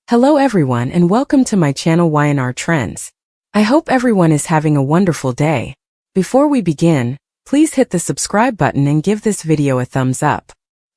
Hello everyone and welcome to my channel Y&R Trends. I hope everyone is having a wonderful day. Before we begin, please hit the subscribe button and give this video a thumbs up.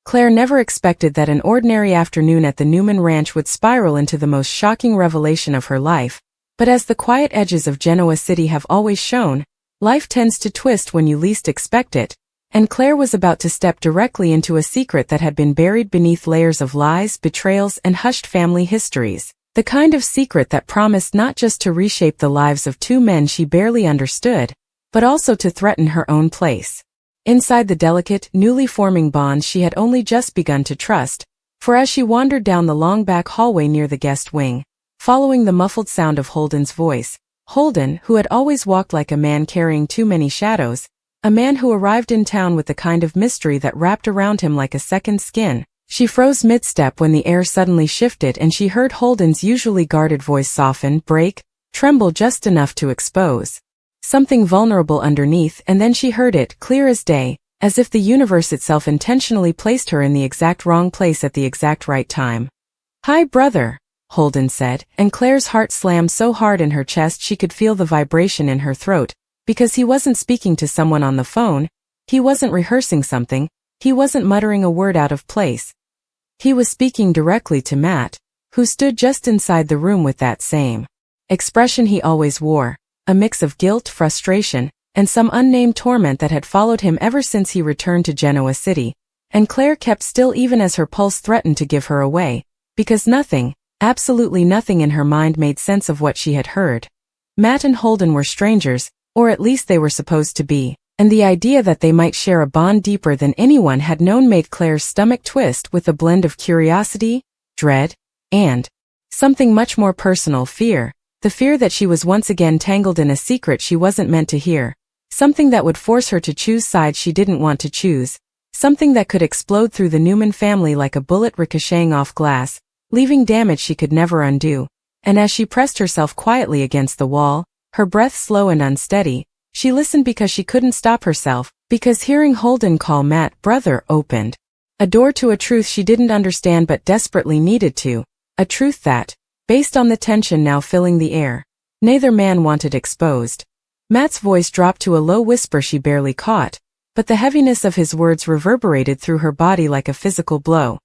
Claire never expected that an ordinary afternoon at the Newman ranch would spiral into the most shocking revelation of her life, but as the quiet edges of Genoa City have always shown, life tends to twist when you least expect it, and Claire was about to step directly into a secret that had been buried beneath layers of lies, betrayals, and hushed family histories. The kind of secret that promised not just to reshape the lives of two men she barely understood, but also to threaten her own place. Inside the delicate, newly forming bonds she had only just begun to trust, for as she wandered down the long back hallway near the guest wing, following the muffled sound of Holden's voice, Holden, who had always walked like a man carrying too many shadows, a man who arrived in town with the kind of mystery that wrapped around him like a second skin, she froze mid-step when the air suddenly shifted and she heard Holden's usually guarded voice soften, break, tremble just enough to expose something vulnerable underneath, and then she heard it, clear as day, as if the universe itself intentionally placed her in the exact wrong place at the exact right time. "Hi, brother," Holden said, and Claire's heart slammed so hard in her chest she could feel the vibration in her throat, because he wasn't speaking to someone on the phone, he wasn't rehearsing something, he wasn't muttering a word out of place. He was speaking directly to Matt, who stood just inside the room with that same expression he always wore, a mix of guilt, frustration, and some unnamed torment that had followed him ever since he returned to Genoa City, and Claire kept still even as her pulse threatened to give her away, because nothing, absolutely nothing in her mind made sense of what she had heard. Matt and Holden were strangers, or at least they were supposed to be, and the idea that they might share a bond deeper than anyone had known made Claire's stomach twist with a blend of curiosity, dread, and something much more personal, fear, the fear that she was once again tangled in a secret she wasn't meant to hear, something that would force her to choose sides she didn't want to choose, something that could explode through the Newman family like a bullet ricocheting off glass, leaving damage she could never undo. And as she pressed herself quietly against the wall, her breath slow and unsteady, she listened because she couldn't stop herself, because hearing Holden call Matt brother opened a door to a truth she didn't understand but desperately needed to, a truth that, based on the tension now filling the air, neither man wanted exposed. Matt's voice dropped to a low whisper she barely caught, but the heaviness of his words reverberated through her body like a physical blow.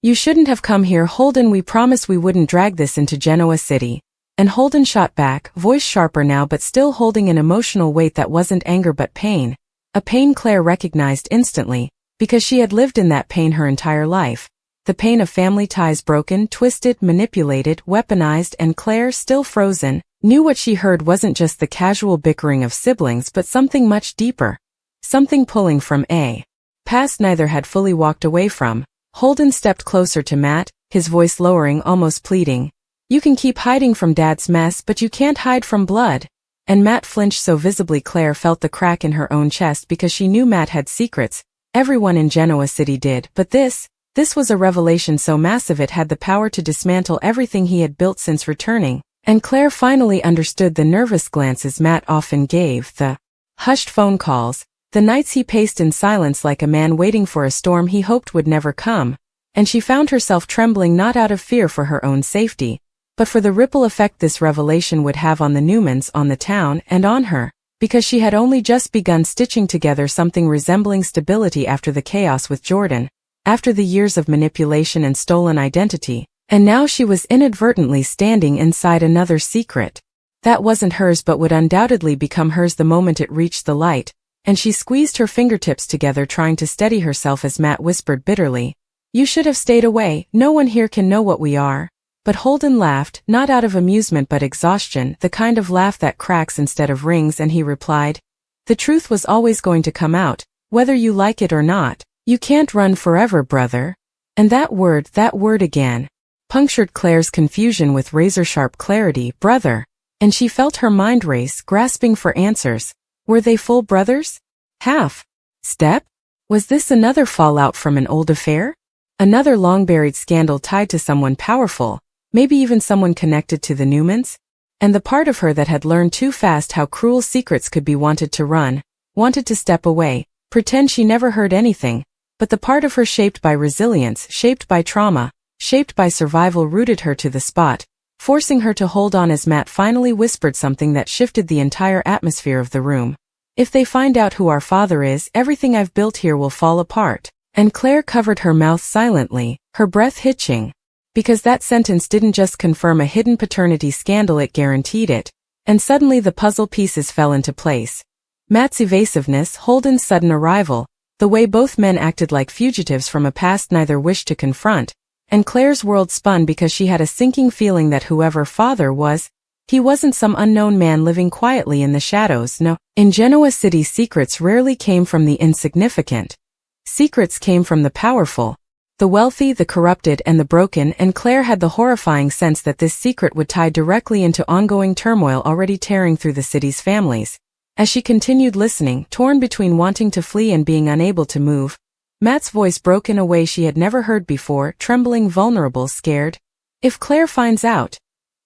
"You shouldn't have come here, Holden. We promised we wouldn't drag this into Genoa City." And Holden shot back, voice sharper now but still holding an emotional weight that wasn't anger but pain, a pain Claire recognized instantly, because she had lived in that pain her entire life, the pain of family ties broken, twisted, manipulated, weaponized, and Claire, still frozen, knew what she heard wasn't just the casual bickering of siblings but something much deeper, something pulling from a past neither had fully walked away from. Holden stepped closer to Matt, his voice lowering, almost pleading. "You can keep hiding from Dad's mess, but you can't hide from blood." And Matt flinched so visibly Claire felt the crack in her own chest because she knew Matt had secrets. Everyone in Genoa City did, but this was a revelation so massive it had the power to dismantle everything he had built since returning, and Claire finally understood the nervous glances Matt often gave, the hushed phone calls, the nights he paced in silence like a man waiting for a storm he hoped would never come, and she found herself trembling not out of fear for her own safety, but for the ripple effect this revelation would have on the Newmans, on the town, and on her, because she had only just begun stitching together something resembling stability after the chaos with Jordan, after the years of manipulation and stolen identity, and now she was inadvertently standing inside another secret. That wasn't hers but would undoubtedly become hers the moment it reached the light, and she squeezed her fingertips together trying to steady herself as Matt whispered bitterly, "You should have stayed away, no one here can know what we are." But Holden laughed, not out of amusement but exhaustion, the kind of laugh that cracks instead of rings, and he replied, "The truth was always going to come out, whether you like it or not. You can't run forever, brother." And that word again, punctured Claire's confusion with razor-sharp clarity, brother, and she felt her mind race, grasping for answers. Were they full brothers? Half? Step? Was this another fallout from an old affair? Another long-buried scandal tied to someone powerful? Maybe even someone connected to the Newmans? And the part of her that had learned too fast how cruel secrets could be wanted to run, wanted to step away, pretend she never heard anything, but the part of her shaped by resilience, shaped by trauma, shaped by survival, rooted her to the spot, forcing her to hold on as Matt finally whispered something that shifted the entire atmosphere of the room. "If they find out who our father is, everything I've built here will fall apart." And Claire covered her mouth silently, her breath hitching. Because that sentence didn't just confirm a hidden paternity scandal, it guaranteed it. And suddenly the puzzle pieces fell into place. Matt's evasiveness, Holden's sudden arrival, the way both men acted like fugitives from a past neither wished to confront, and Claire's world spun because she had a sinking feeling that whoever father was, he wasn't some unknown man living quietly in the shadows. No. In Genoa City, secrets rarely came from the insignificant. Secrets came from the powerful, the wealthy, the corrupted, and the broken, and Claire had the horrifying sense that this secret would tie directly into ongoing turmoil already tearing through the city's families. As she continued listening, torn between wanting to flee and being unable to move, Matt's voice broke in a way she had never heard before, trembling, vulnerable, scared. "If Claire finds out,"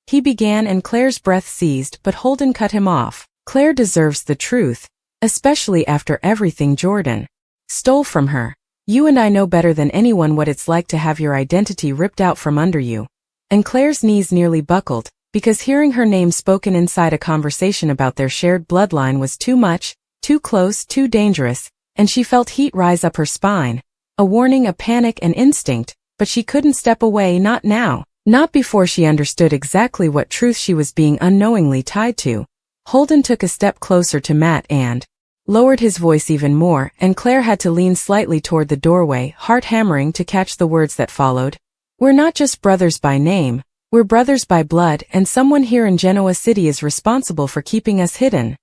he began, and Claire's breath seized, but Holden cut him off. "Claire deserves the truth, especially after everything Jordan stole from her. You and I know better than anyone what it's like to have your identity ripped out from under you." And Claire's knees nearly buckled, because hearing her name spoken inside a conversation about their shared bloodline was too much, too close, too dangerous, and she felt heat rise up her spine. A warning, a panic, an instinct, but she couldn't step away, not now, not before she understood exactly what truth she was being unknowingly tied to. Holden took a step closer to Matt and lowered his voice even more, and Claire had to lean slightly toward the doorway, heart hammering, to catch the words that followed. "We're not just brothers by name. We're brothers by blood, and someone here in Genoa City is responsible for keeping us hidden,"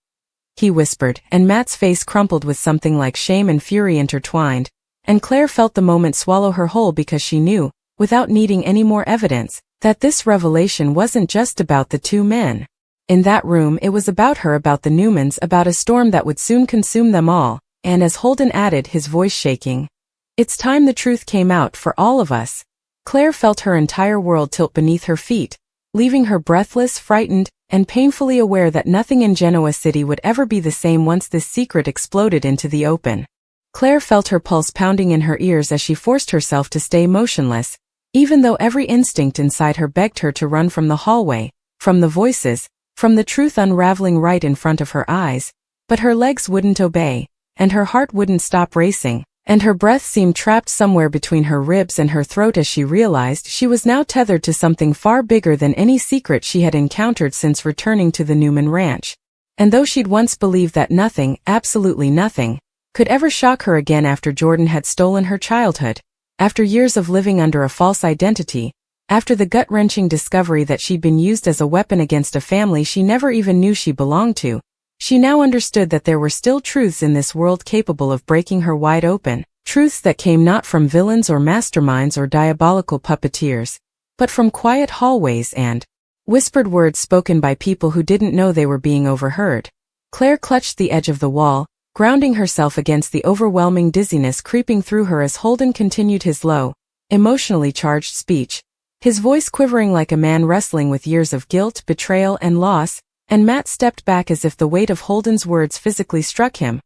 he whispered, and Matt's face crumpled with something like shame and fury intertwined, and Claire felt the moment swallow her whole because she knew, without needing any more evidence, that this revelation wasn't just about the two men. In that room, it was about her, about the Newmans, about a storm that would soon consume them all, and as Holden added, his voice shaking, "It's time the truth came out for all of us." Claire felt her entire world tilt beneath her feet, leaving her breathless, frightened, and painfully aware that nothing in Genoa City would ever be the same once this secret exploded into the open. Claire felt her pulse pounding in her ears as she forced herself to stay motionless, even though every instinct inside her begged her to run from the hallway, from the voices, from the truth unraveling right in front of her eyes. But her legs wouldn't obey, and her heart wouldn't stop racing, and her breath seemed trapped somewhere between her ribs and her throat as she realized she was now tethered to something far bigger than any secret she had encountered since returning to the Newman ranch. And though she'd once believed that nothing, absolutely nothing, could ever shock her again after Jordan had stolen her childhood, after years of living under a false identity, after the gut-wrenching discovery that she'd been used as a weapon against a family she never even knew she belonged to, she now understood that there were still truths in this world capable of breaking her wide open, truths that came not from villains or masterminds or diabolical puppeteers, but from quiet hallways and whispered words spoken by people who didn't know they were being overheard. Claire clutched the edge of the wall, grounding herself against the overwhelming dizziness creeping through her as Holden continued his low, emotionally charged speech, his voice quivering like a man wrestling with years of guilt, betrayal, and loss. And Matt stepped back as if the weight of Holden's words physically struck him,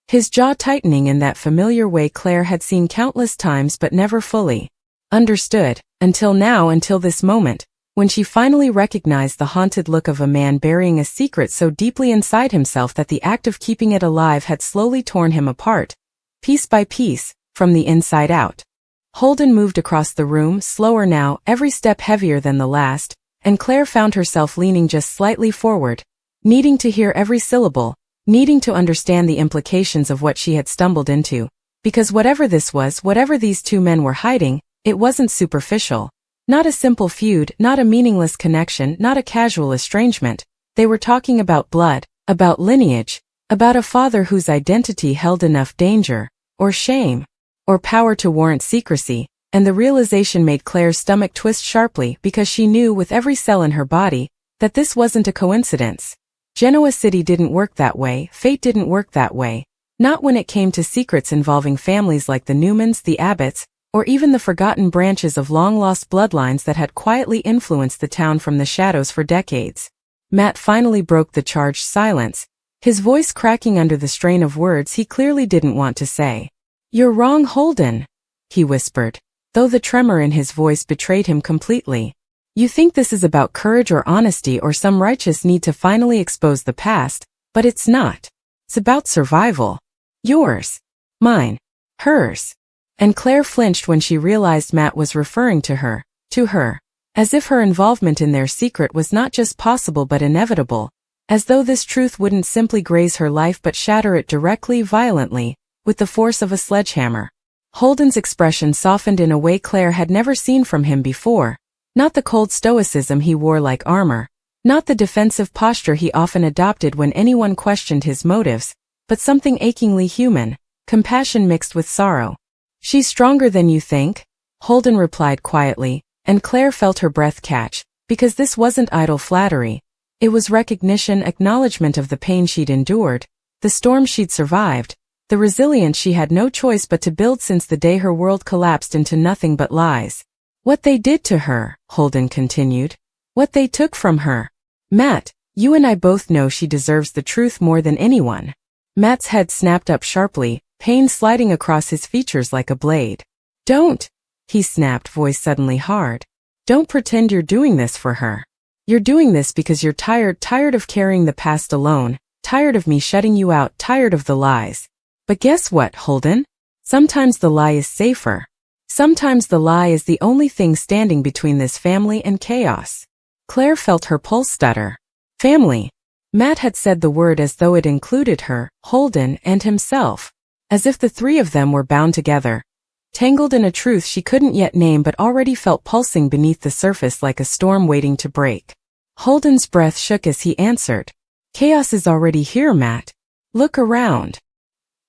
his jaw tightening in that familiar way Claire had seen countless times but never fully understood, until now, until this moment, when she finally recognized the haunted look of a man burying a secret so deeply inside himself that the act of keeping it alive had slowly torn him apart, piece by piece, from the inside out. Holden moved across the room, slower now, every step heavier than the last, and Claire found herself leaning just slightly forward, needing to hear every syllable, needing to understand the implications of what she had stumbled into, because whatever this was, whatever these two men were hiding, it wasn't superficial. Not a simple feud, not a meaningless connection, not a casual estrangement. They were talking about blood, about lineage, about a father whose identity held enough danger, or shame, or power to warrant secrecy. And the realization made Claire's stomach twist sharply because she knew with every cell in her body that this wasn't a coincidence. Genoa City didn't work that way, fate didn't work that way, not when it came to secrets involving families like the Newmans, the Abbotts, or even the forgotten branches of long-lost bloodlines that had quietly influenced the town from the shadows for decades. Matt finally broke the charged silence, his voice cracking under the strain of words he clearly didn't want to say. "You're wrong, Holden," he whispered. though the tremor in his voice betrayed him completely. You think this is about courage or honesty or some righteous need to finally expose the past, but it's not. It's about survival. Yours. Mine. Hers. And Claire flinched when she realized Matt was referring to her, as if her involvement in their secret was not just possible but inevitable, as though this truth wouldn't simply graze her life but shatter it directly, violently, with the force of a sledgehammer. Holden's expression softened in a way Claire had never seen from him before, not the cold stoicism he wore like armor, not the defensive posture he often adopted when anyone questioned his motives, but something achingly human, compassion mixed with sorrow. She's stronger than you think, Holden replied quietly, and Claire felt her breath catch, because this wasn't idle flattery. It was recognition, acknowledgement of the pain she'd endured, the storm she'd survived, the resilience she had no choice but to build since the day her world collapsed into nothing but lies. What they did to her, Holden continued. What they took from her. Matt, you and I both know she deserves the truth more than anyone. Matt's head snapped up sharply, pain sliding across his features like a blade. Don't, he snapped, voice suddenly hard. Don't pretend you're doing this for her. You're doing this because you're tired of carrying the past alone, tired of me shutting you out, tired of the lies. But guess what, Holden? Sometimes the lie is safer. Sometimes the lie is the only thing standing between this family and chaos. Claire felt her pulse stutter. Family. Matt had said the word as though it included her, Holden, and himself. As if the three of them were bound together, tangled in a truth she couldn't yet name but already felt pulsing beneath the surface like a storm waiting to break. Holden's breath shook as he answered. Chaos is already here, Matt. Look around.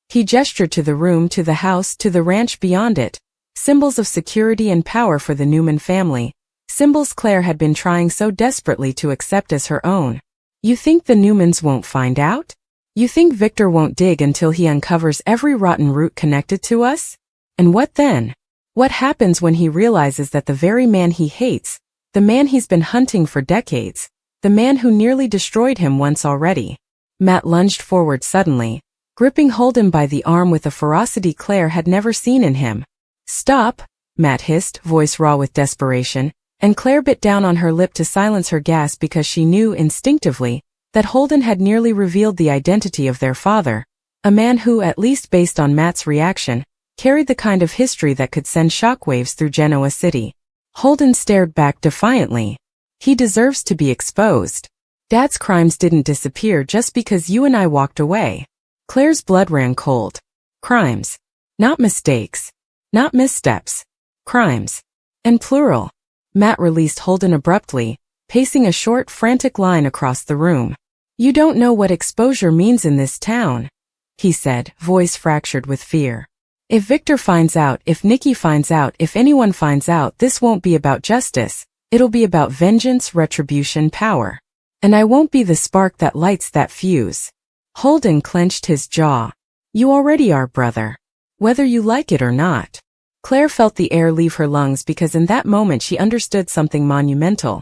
He gestured to the room, to the house, to the ranch beyond it, symbols of security and power for the Newman family, symbols Claire had been trying so desperately to accept as her own. You think the Newmans won't find out? You think Victor won't dig until he uncovers every rotten root connected to us? And what then? What happens when he realizes that the very man he hates, the man he's been hunting for decades, the man who nearly destroyed him once already? Matt lunged forward suddenly, gripping Holden by the arm with a ferocity Claire had never seen in him. Stop, Matt hissed, voice raw with desperation, and Claire bit down on her lip to silence her gasp because she knew instinctively that Holden had nearly revealed the identity of their father, a man who, at least based on Matt's reaction, carried the kind of history that could send shockwaves through Genoa City. Holden stared back defiantly. He deserves to be exposed. Dad's crimes didn't disappear just because you and I walked away. Claire's blood ran cold. Crimes. Not mistakes. Not missteps. Crimes. And plural. Matt released Holden abruptly, pacing a short, frantic line across the room. You don't know what exposure means in this town, he said, voice fractured with fear. If Victor finds out, if Nikki finds out, if anyone finds out, this won't be about justice. It'll be about vengeance, retribution, power. And I won't be the spark that lights that fuse. Holden clenched his jaw. You already are, brother. Whether you like it or not. Claire felt the air leave her lungs because in that moment she understood something monumental.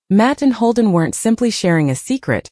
Matt and Holden weren't simply sharing a secret.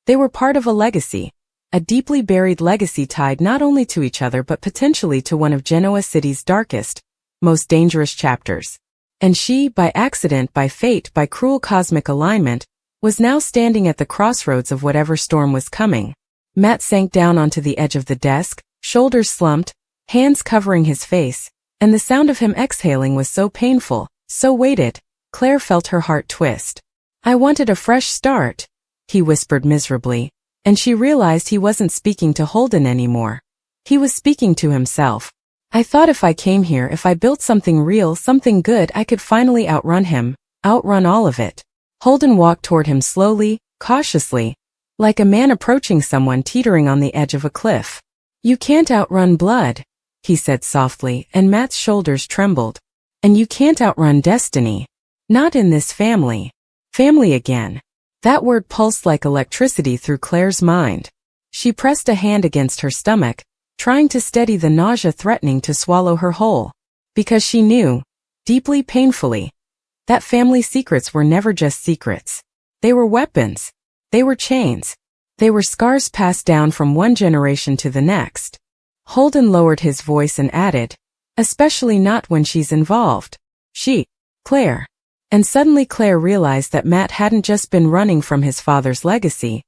They were part of a legacy. A deeply buried legacy tied not only to each other but potentially to one of Genoa City's darkest, most dangerous chapters. And she, by accident, by fate, by cruel cosmic alignment, was now standing at the crossroads of whatever storm was coming. Matt sank down onto the edge of the desk, shoulders slumped, hands covering his face, and the sound of him exhaling was so painful, so weighted, Claire felt her heart twist. I wanted a fresh start, he whispered miserably. And she realized he wasn't speaking to Holden anymore. He was speaking to himself. I thought if I came here, if I built something real, something good, I could finally outrun him, outrun all of it. Holden walked toward him slowly, cautiously, like a man approaching someone teetering on the edge of a cliff. You can't outrun blood, he said softly, and Matt's shoulders trembled. And you can't outrun destiny. Not in this family. Family again. That word pulsed like electricity through Claire's mind. She pressed a hand against her stomach, trying to steady the nausea threatening to swallow her whole. Because she knew, deeply painfully, that family secrets were never just secrets. They were weapons. They were chains. They were scars passed down from one generation to the next. Holden lowered his voice and added, Especially not when she's involved. Claire. And suddenly Claire realized that Matt hadn't just been running from his father's legacy.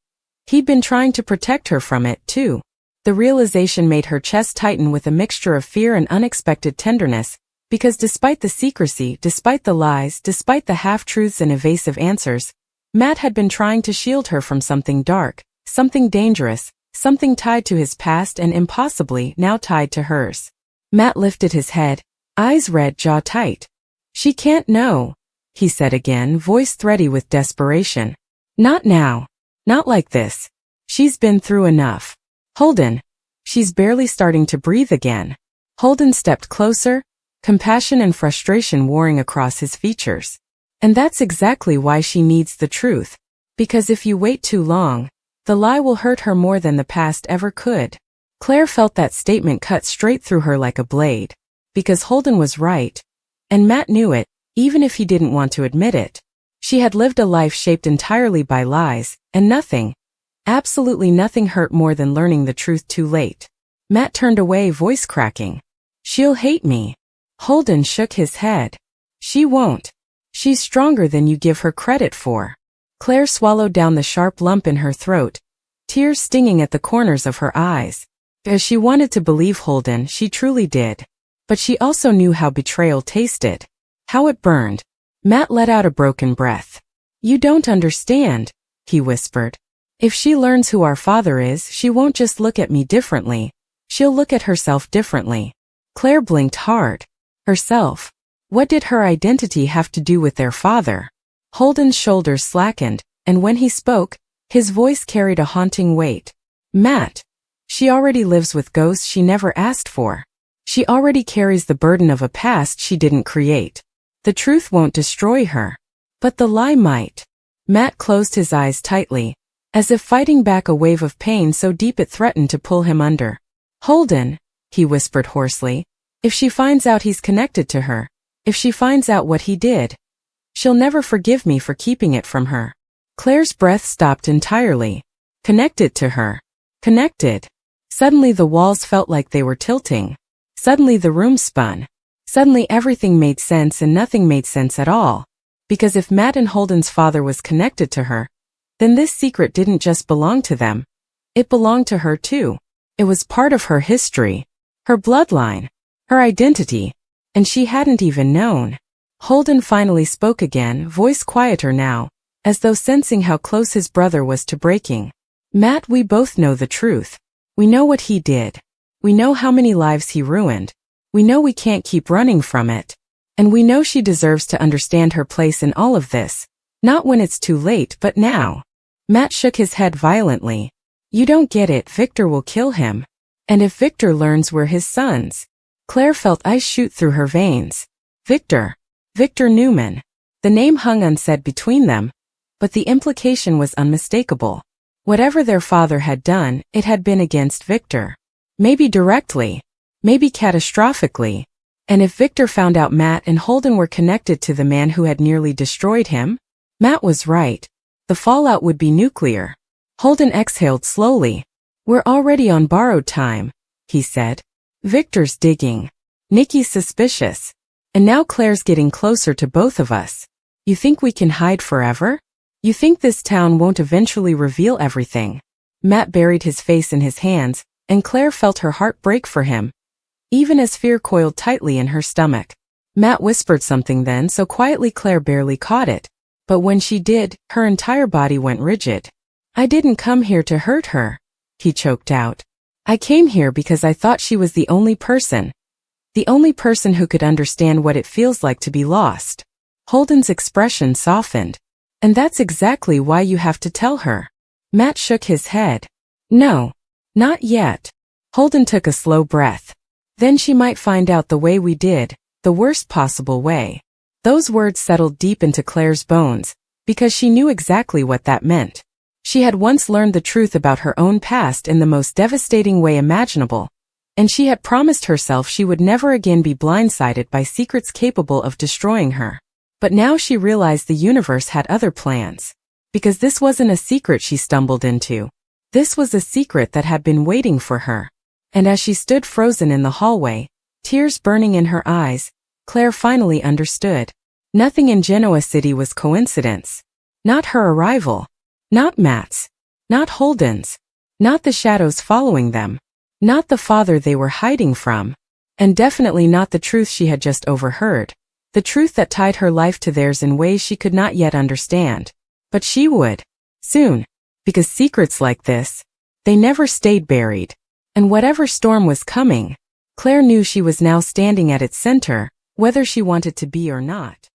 He'd been trying to protect her from it, too. The realization made her chest tighten with a mixture of fear and unexpected tenderness, because despite the secrecy, despite the lies, despite the half-truths and evasive answers, Matt had been trying to shield her from something dark, something dangerous, something tied to his past and impossibly now tied to hers. Matt lifted his head, eyes red, jaw tight. "She can't know," he said again, voice thready with desperation. "Not now. Not like this. She's been through enough. Holden." She's barely starting to breathe again. Holden stepped closer, compassion and frustration warring across his features. "And that's exactly why she needs the truth. Because if you wait too long, the lie will hurt her more than the past ever could." Claire felt that statement cut straight through her like a blade. Because Holden was right. And Matt knew it, even if he didn't want to admit it. She had lived a life shaped entirely by lies, and nothing, absolutely nothing hurt more than learning the truth too late. Matt turned away, voice cracking. "She'll hate me." Holden shook his head. "She won't. She's stronger than you give her credit for." Claire swallowed down the sharp lump in her throat, tears stinging at the corners of her eyes. As she wanted to believe Holden, she truly did. But she also knew how betrayal tasted. How it burned. Matt let out a broken breath. "You don't understand," he whispered. "If she learns who our father is, she won't just look at me differently. She'll look at herself differently." Claire blinked hard. Herself. What did her identity have to do with their father? Holden's shoulders slackened, and when he spoke, his voice carried a haunting weight. "Matt. She already lives with ghosts she never asked for. She already carries the burden of a past she didn't create. The truth won't destroy her. But the lie might." Matt closed his eyes tightly, as if fighting back a wave of pain so deep it threatened to pull him under. "Holden," he whispered hoarsely, "if she finds out he's connected to her, if she finds out what he did, she'll never forgive me for keeping it from her." Claire's breath stopped entirely. Connected to her. Connected. Suddenly the walls felt like they were tilting. Suddenly the room spun. Suddenly everything made sense and nothing made sense at all. Because if Matt and Holden's father was connected to her, then this secret didn't just belong to them. It belonged to her too. It was part of her history, her bloodline, her identity, and she hadn't even known. Holden finally spoke again, voice quieter now, as though sensing how close his brother was to breaking. "Matt, we both know the truth. We know what he did. We know how many lives he ruined. We know we can't keep running from it. And we know she deserves to understand her place in all of this. Not when it's too late, but now." Matt shook his head violently. "You don't get it. Victor will kill him. And if Victor learns we're his sons..." Claire felt ice shoot through her veins. Victor. Victor Newman. The name hung unsaid between them, but the implication was unmistakable. Whatever their father had done, it had been against Victor. Maybe directly. Maybe catastrophically. And if Victor found out Matt and Holden were connected to the man who had nearly destroyed him? Matt was right. The fallout would be nuclear. Holden exhaled slowly. "We're already on borrowed time," he said. "Victor's digging. Nikki's suspicious. And now Claire's getting closer to both of us. You think we can hide forever? You think this town won't eventually reveal everything?" Matt buried his face in his hands, and Claire felt her heart break for him, even as fear coiled tightly in her stomach. Matt whispered something then so quietly Claire barely caught it. But when she did, her entire body went rigid. "I didn't come here to hurt her," he choked out. "I came here because I thought she was the only person who could understand what it feels like to be lost." Holden's expression softened. "And that's exactly why you have to tell her." Matt shook his head. "No. Not yet." Holden took a slow breath. "Then she might find out the way we did, the worst possible way." Those words settled deep into Claire's bones, because she knew exactly what that meant. She had once learned the truth about her own past in the most devastating way imaginable, and she had promised herself she would never again be blindsided by secrets capable of destroying her. But now she realized the universe had other plans. Because this wasn't a secret she stumbled into. This was a secret that had been waiting for her. And as she stood frozen in the hallway, Tears burning in her eyes, Claire finally understood. Nothing in Genoa City was coincidence. Not her arrival. Not Matt's. Not Holden's. Not the shadows following them. Not the father they were hiding from. And definitely not the truth she had just overheard. The truth that tied her life to theirs in ways she could not yet understand. But she would. Soon. Because secrets like this, they never stayed buried. And whatever storm was coming, Claire knew she was now standing at its center, whether she wanted to be or not.